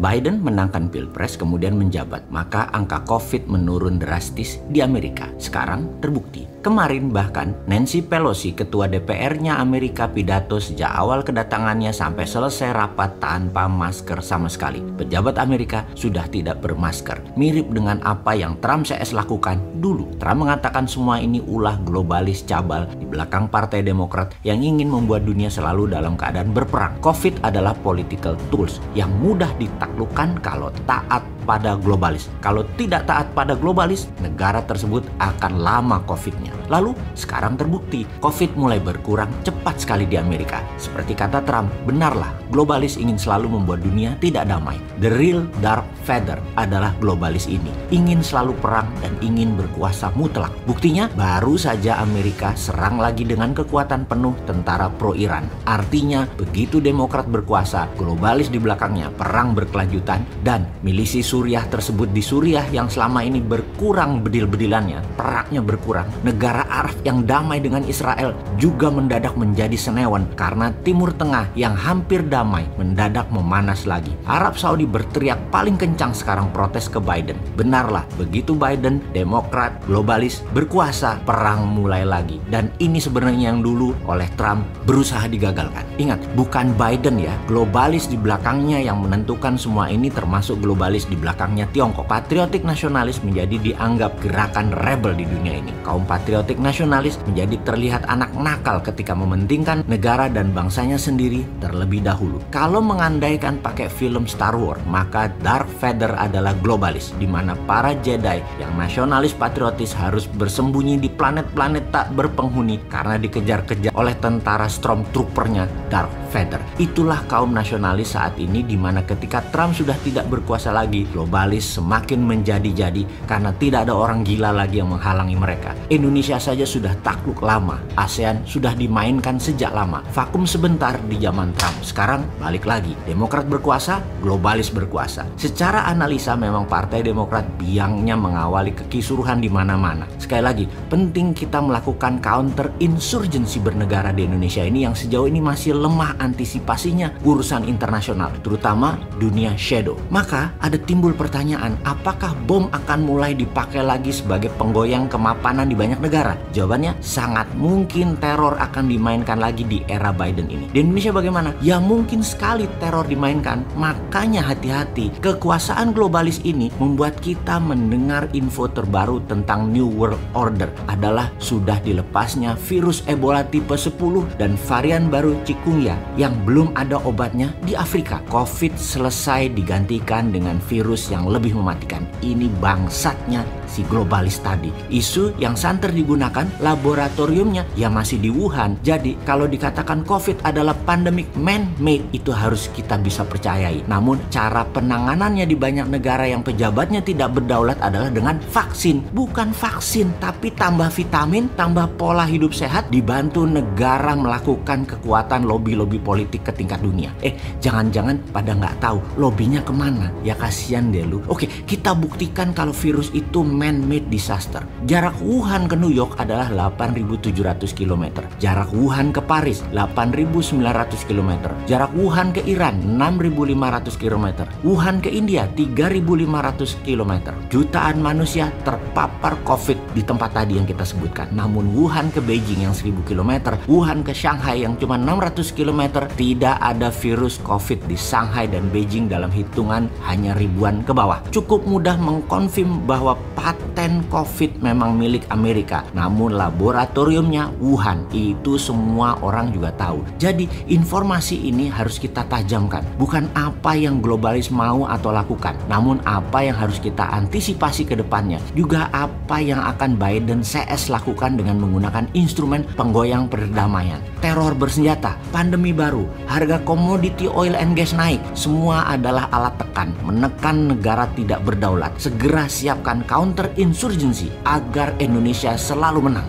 Biden menangkan Pilpres kemudian menjabat, maka angka COVID menurun drastis di Amerika. Sekarang terbukti. Kemarin bahkan Nancy Pelosi, ketua DPR-nya Amerika, pidato sejak awal kedatangannya sampai selesai rapat tanpa masker sama sekali. Pejabat Amerika sudah tidak bermasker. Mirip dengan apa yang Trump CS lakukan dulu. Trump mengatakan semua ini ulah globalis cabal di belakang Partai Demokrat yang ingin membuat dunia selalu dalam keadaan berperang. COVID adalah political tools yang mudah ditaklukkan kalau taat pada globalis. Kalau tidak taat pada globalis, negara tersebut akan lama COVID-nya. Lalu sekarang terbukti COVID mulai berkurang cepat sekali di Amerika. Seperti kata Trump, benarlah globalis ingin selalu membuat dunia tidak damai. The real dark feather adalah globalis ini. Ingin selalu perang dan ingin berkuasa mutlak. Buktinya baru saja Amerika serang lagi dengan kekuatan penuh tentara pro-Iran. Artinya begitu Demokrat berkuasa, globalis di belakangnya, perang berkelanjutan, dan milisi Suriah tersebut di Suriah yang selama ini berkurang bedil-bedilannya, perangnya berkurang. Negara Arab yang damai dengan Israel juga mendadak menjadi senewan karena Timur Tengah yang hampir damai mendadak memanas lagi. Arab Saudi berteriak paling kencang sekarang protes ke Biden. Benarlah, begitu Biden, Demokrat, globalis berkuasa, perang mulai lagi. Dan ini sebenarnya yang dulu oleh Trump berusaha digagalkan. Ingat, bukan Biden ya, globalis di belakangnya yang menentukan semua ini, termasuk globalis di belakangnya Tiongkok. Patriotik nasionalis menjadi dianggap gerakan rebel di dunia ini. Kaum patriotik nasionalis menjadi terlihat anak nakal ketika mementingkan negara dan bangsanya sendiri terlebih dahulu. Kalau mengandaikan pakai film Star Wars, maka Darth Vader adalah globalis, di mana para Jedi yang nasionalis patriotis harus bersembunyi di planet-planet tak berpenghuni karena dikejar-kejar oleh tentara Stormtrooper-nya Darth Vader. Itulah kaum nasionalis saat ini, di mana ketika Trump sudah tidak berkuasa lagi, globalis semakin menjadi-jadi karena tidak ada orang gila lagi yang menghalangi mereka. Indonesia saja sudah takluk lama, ASEAN sudah dimainkan sejak lama. Vakum sebentar di zaman Trump, sekarang balik lagi. Demokrat berkuasa, globalis berkuasa. Secara analisa memang Partai Demokrat biangnya mengawali kekisruhan di mana-mana. Sekali lagi, penting kita melakukan counter insurgency bernegara di Indonesia ini yang sejauh ini masih lemah antisipasinya urusan internasional, terutama dunia shadow. Maka ada timbul pertanyaan, apakah bom akan mulai dipakai lagi sebagai penggoyang kemapanan di banyak negara? Jawabannya sangat mungkin teror akan dimainkan lagi di era Biden ini. Di Indonesia bagaimana? Ya mungkin sekali teror dimainkan. Makanya hati-hati. Kekuasaan globalis ini membuat kita mendengar info terbaru tentang New World Order adalah sudah dilepasnya virus Ebola tipe 10 dan varian baru Chikungunya yang belum ada obatnya di Afrika. COVID selesai digantikan dengan virus yang lebih mematikan. Ini bangsatnya si globalis tadi. Isu yang santer digunakan laboratoriumnya ya masih di Wuhan. Jadi kalau dikatakan COVID adalah pandemic man-made, itu harus kita bisa percayai. Namun cara penanganannya di banyak negara yang pejabatnya tidak berdaulat adalah dengan vaksin. Bukan vaksin, tapi tambah vitamin, tambah pola hidup sehat, dibantu negara melakukan kekuatan lobby-lobby politik ke tingkat dunia. Jangan-jangan pada nggak tahu lobbynya kemana. Ya kasihan deh lu. Oke, kita buktikan kalau virus itu man-made disaster. Jarak Wuhan ke New York adalah 8.700 km. Jarak Wuhan ke Paris 8.900 km. Jarak Wuhan ke Iran 6.500 km. Wuhan ke India 3.500 km. Jutaan manusia terpapar COVID di tempat tadi yang kita sebutkan. Namun Wuhan ke Beijing yang 1.000 km, Wuhan ke Shanghai yang cuma 600 km, tidak ada virus COVID di Shanghai dan Beijing dalam hitungan hanya ribuan ke bawah. Cukup mudah mengkonfirm bahwa paten COVID memang milik Amerika, namun laboratoriumnya Wuhan. Itu semua orang juga tahu. Jadi informasi ini harus kita tajamkan. Bukan apa yang globalis mau atau lakukan, namun apa yang harus kita antisipasi ke depannya. Juga apa yang akan Biden CS lakukan dengan menggunakan instrumen penggoyang perdamaian. Teror bersenjata, pandemi baru, harga komoditi oil and gas naik. Semua adalah alat tekan, menekan negara tidak berdaulat. Segera siapkan counter insurgency agar Indonesia selalu menang.